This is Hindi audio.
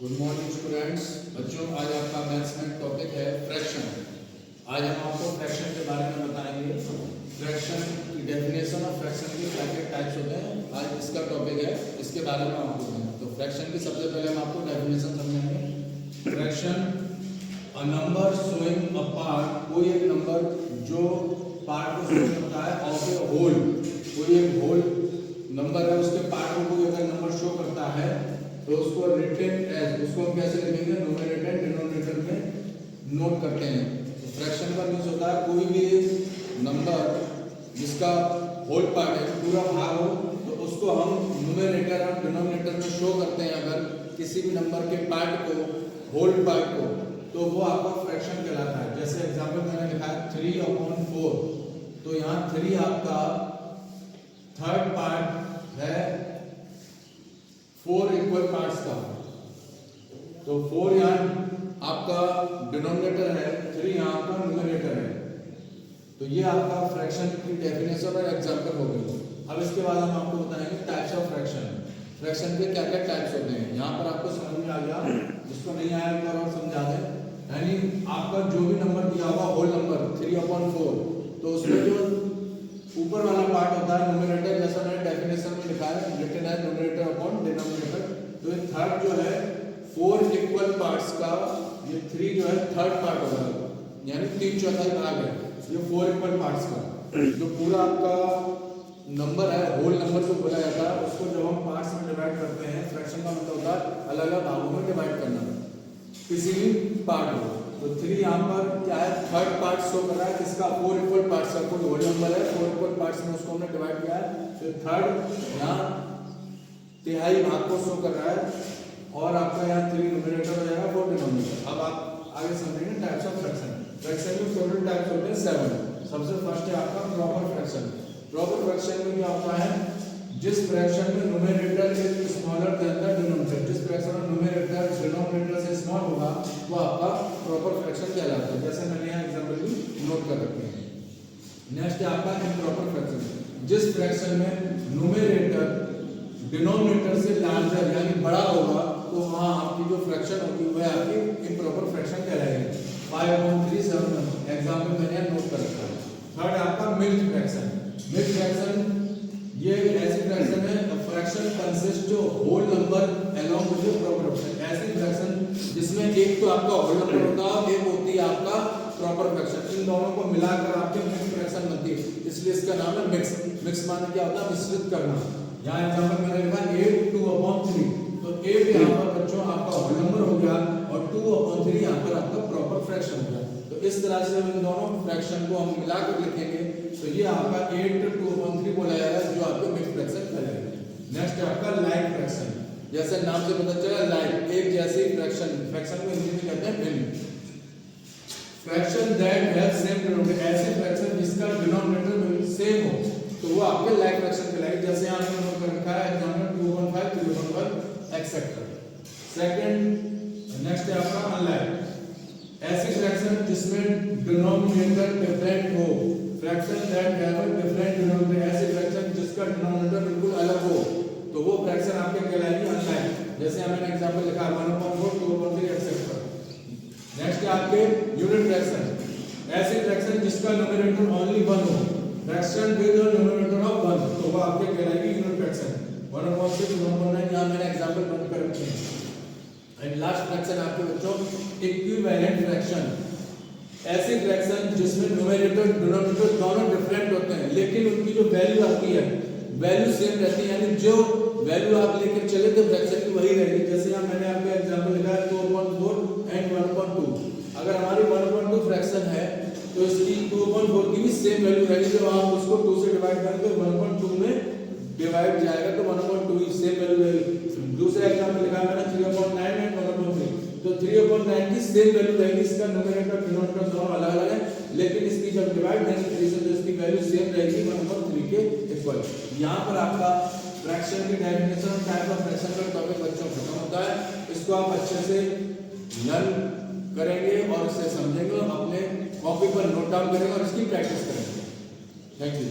Good morning students. बच्चों, आज आपका मैथ्स में टॉपिक है फ्रैक्शन। आज हम आपको फ्रैक्शन के बारे में बताएंगे। फ्रैक्शन की डेफिनेशन और फ्रैक्शन के क्या क्या टाइप्स होते हैं, आज इसका टॉपिक है, इसके बारे में आपको बताएंगे। तो फ्रैक्शन की सबसे पहले हम आपको डेफिनेशन समझाएंगे। Fraction a number showing a part, कोई एक नंबर जो पार्ट को शो करता है ऑफ ए होल, कोई एक होल नंबर है उसके पार्ट को कोई अगर नंबर शो करता है तो उसको रिटन एज, उसको हम कैसे लिखेंगे, न्यूमरेटर डिनोमिनेटर में नोट करते हैं। तो फ्रैक्शन का मीन्स होता है कोई भी नंबर जिसका होल पार्ट है, पूरा भाग हो, तो उसको हम न्यूमरेटर और डिनोमिनेटर में शो करते हैं। अगर किसी भी नंबर के पार्ट को, होल पार्ट को, तो वो आपका फ्रैक्शन कहलाता है। जैसे एग्जांपल मैंने लिखा है 3/4, तो यहाँ 3 आपका थर्ड पार्ट है 4 इक्वल पार्ट्स का, तो 4 यहाँ आपका डिनोमिनेटर है, 3 यहाँ आपका न्यूमरेटर है। तो ये आपका फ्रैक्शन की डेफिनेशन और एग्जांपल हो गई। अब इसके बाद हम आपको बताएंगे टाइप्स ऑफ फ्रैक्शन। फ्रैक्शन के क्या क्या टाइप्स होते हैं, यहाँ पर आपको समझ में आ गया। जिसको नहीं आया एक बार और समझा दें। यानी आपका जो भी नंबर दिया होगा होल नंबर 3/4, तो उसमें जो ऊपर वाला पार्ट होता है न्यूमरेटर, जैसा मैंने डेफिनेशन में लिखा है, written as numerator upon denominator. तो ये थर्ड जो है 4 इक्वल पार्ट्स का, ये 3 जो है थर्ड पार्ट होगा, यानी 3/4 भाग है ये 4 इक्वल पार्ट्स का। जो पूरा आपका नंबर है, होल नंबर को बोला जाता है, उसको जब हम पार्ट्स में डिवाइड करते हैं, फ्रैक्शन का मतलब होता है अलग अलग भागों में डिवाइड करना किसी भी पार्ट को। तो 3 यहाँ पर क्या है, थर्ड पार्ट शो कर रहा है किसका, 4 इक्वल पार्ट्स का। कोई होल नंबर है, 4 इक्वल पार्ट्स में उसको हमने डिवाइड किया है, तो थर्ड यहाँ तिहाई भाग को शो कर रहा है, और आपका यहाँ 3 न्यूमरेटर हो जाएगा, 4 डिनोमिनेटर। अब आप आगे समझेंगे टाइप्स ऑफ फ्रैक्शन। फ्रैक्शन में टोटल टाइप्स होते हैं 7। सबसे फर्स्ट है आपका प्रॉपर फ्रैक्शन। प्रॉपर फ्रैक्शन में क्या होता है, जिस फ्रैक्शन में numerator is smaller than the denominator, जिस फ्रैक्शन में न्यूमरेटर डिनोमिनेटर से स्मॉल होगा वो आपका प्रॉपर फ्रैक्शन कहलाता है। जैसे मैंने यहाँ एग्जांपल भी नोट कर रखे हैं। नेक्स्ट है आपका इम्प्रॉपर फ्रैक्शन। जिस फ्रैक्शन में न्यूमरेटर डिनोमिनेटर से लार्जर यानी बड़ा होगा, तो वहाँ आपकी जो फ्रैक्शन होगी वह आपकी इम्प्रॉपर फ्रैक्शन कहलाएगी। 5/3 एग्जांपल मैंने नोट कर रखा है। थर्ड आपका मिक्स्ड फ्रैक्शन। मिक्स्ड फ्रैक्शन ये ऐसी फ्रैक्शन है, फ्रैक्शन कंसिस्ट जो whole number along with proper fraction. ऐसी फ्रैक्शन जिसमें एक तो आपका होल नंबर होता है, एक होती है आपका प्रॉपर फ्रैक्शन। इन दोनों को मिलाकर आपकी मिक्स्ड फ्रैक्शन बनती है, इसलिए इसका नाम है मिक्स। मिक्स माने क्या होता है, मिश्रित करना। यहाँ एग्जांपल मैंने लिखा 8/2/3, तो 8 यहाँ पर बच्चों आपका होल नंबर हो गया और 2/3 यहाँ पर आपका प्रॉपर फ्रैक्शन हो गया। तो इस तरह से इन दोनों फ्रैक्शन को हम मिलाकर लिखेंगे, तो ये आपका 8/2/3 बोला जाएगा, जो आपको मिक्स्ड फ्रैक्शन कहलाएगा। नेक्स्ट है आपका लाइक फ्रैक्शन। जैसे नाम से पता चला लाइक, एक जैसी फ्रैक्शन। फ्रैक्शन को हिंदी में कहते हैं भिन्न। Fraction that have same denominator, ऐसी फ्रैक्शन जिसका डिनोमिनेटर सेम हो, तो वो आपके लाइक फ्रैक्शन कहलाएगी। जैसे यहाँ पे नोट कर रखा है एग्जांपल 2/5, 3/1 एक्सेट्रा। सेकंड नेक्स्ट है आपका अनलाइक। ऐसी फ्रैक्शन जिसमें डिनोमिनेटर डिफरेंट हो, fraction that have a different denominator, ऐसी फ्रैक्शन जिसका डिनोमिनेटर बिल्कुल अलग हो, तो वो फ्रैक्शन आपके कहलाएगी अनलाइक। जैसे मैंने एग्जांपल लिखा 1/4, 2/3 एक्सेट्रा। नेक्स्ट है आपके यूनिट फ्रैक्शन। ऐसी फ्रैक्शन जिसका न्यूमरेटर ओनली 1 हो, fraction with the numerator of 1, तो वो आपके कहलाएगी यूनिट फ्रैक्शन। 1/6, 1/9 यहाँ मैंने एग्जांपल बंद कर रखे हैं। एंड लास्ट फ्रैक्शन आपके बच्चों इक्विवेलेंट फ्रैक्शन। ऐसी फ्रैक्शन जिसमें न्यूमरेटर डिनोमिनेटर दोनों डिफरेंट होते हैं, लेकिन उनकी जो वैल्यू आती है वैल्यू सेम रहती है, यानी जो वैल्यू आप लेकर चले तो फ्रैक्शन की वही रहेगी। जैसे यहाँ मैंने आपको एग्जांपल लिखा है 2/4 एंड 1/2। अगर हमारी 1/2 फ्रैक्शन है तो इसकी 2/4 की भी सेम वैल्यू रहेगी। जब आप उसको 2 से डिवाइड करें तो 1/2 में डिवाइड जाएगा, तो 1/2 की सेम वैल्यू रहेगी। दूसरा एग्जांपल लिखा है मैंने 3/9 एंड 1/3, तो 3/9 की सेम वैल्यू रहेगी। इसका न्यूमरेटर डिनोमिनेटर दोनों अलग अलग है, लेकिन इसकी जब डिवाइड करेंगे 3 से तो इसकी वैल्यू सेम रहेगी 1/3 के इक्वल। यहाँ पर आपका फ्रैक्शन की डेफिनेशन और टाइप ऑफ फ्रैक्शन का टॉपिक बच्चों खत्म होता है। इसको आप अच्छे से लर्न करेंगे और इसे समझेंगे, अपने कॉपी पर नोट डाउन करेंगे और इसकी प्रैक्टिस करेंगे। Thank you.